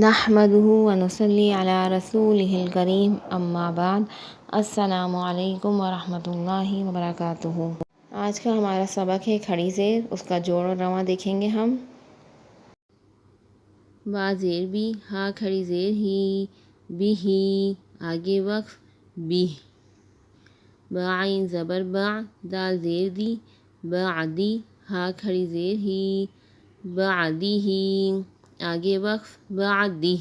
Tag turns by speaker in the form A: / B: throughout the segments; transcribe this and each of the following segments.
A: نحمده ونصلی علی رسولہ الکریم اما بعد السلام علیکم ورحمۃ اللہ وبرکاتہ۔ آج کا ہمارا سبق ہے کھڑی زیر، اس کا جوڑ اور رواں دیکھیں گے ہم۔ با زیر بی، ہا کھڑی زیر ہی، بھی ہی، آگے وقف بھی۔ با عین زبر با، دال زیر دی، بعدی، ہا کھڑی زیر ہی، بعدی ہی، آگے وقف بعدی۔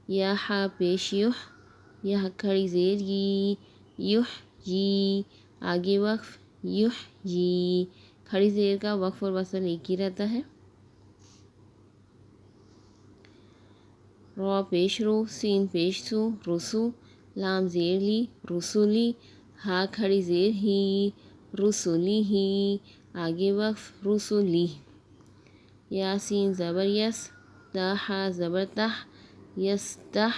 A: یا ہا پیش یح، یا کھڑی زیر یی، یح یی، آگے وقف یح یی۔ کھڑی زیر کا وقف اور وصل ایک ہی رہتا ہے۔ رو پیش رو، سین پیش سو، رسو، لام زیر لی، رسولی، ہا کھڑی زیر ہی، رسولی ہی، آگے وقف رسولی۔ یا سین زبر یس، تا ہا زبر تہ، یستح،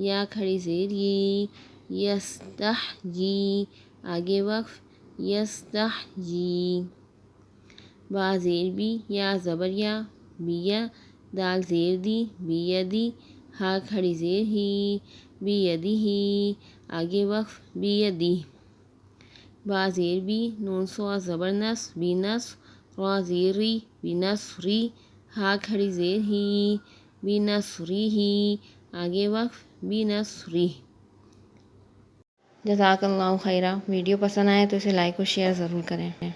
A: یا کھڑی زیر یی، یستح یی، آگے وقف یستح یی۔ با زیر بی، یا زبر یا، بیا، دال زیر دی، بیدی، ہا کھڑی زیر ہی، بیدی ہی، آگے وقف بیدی۔ با زیر بی، نون صاد زبر نص، بینص، را زیر ری، بنصری، ہا کھڑی زیر ہی، بنصری ہی، آگے وقف بنصری۔ جزاک اللہ خیرہ۔ ویڈیو پسند آئے تو اسے لائک اور شیئر ضرور کریں۔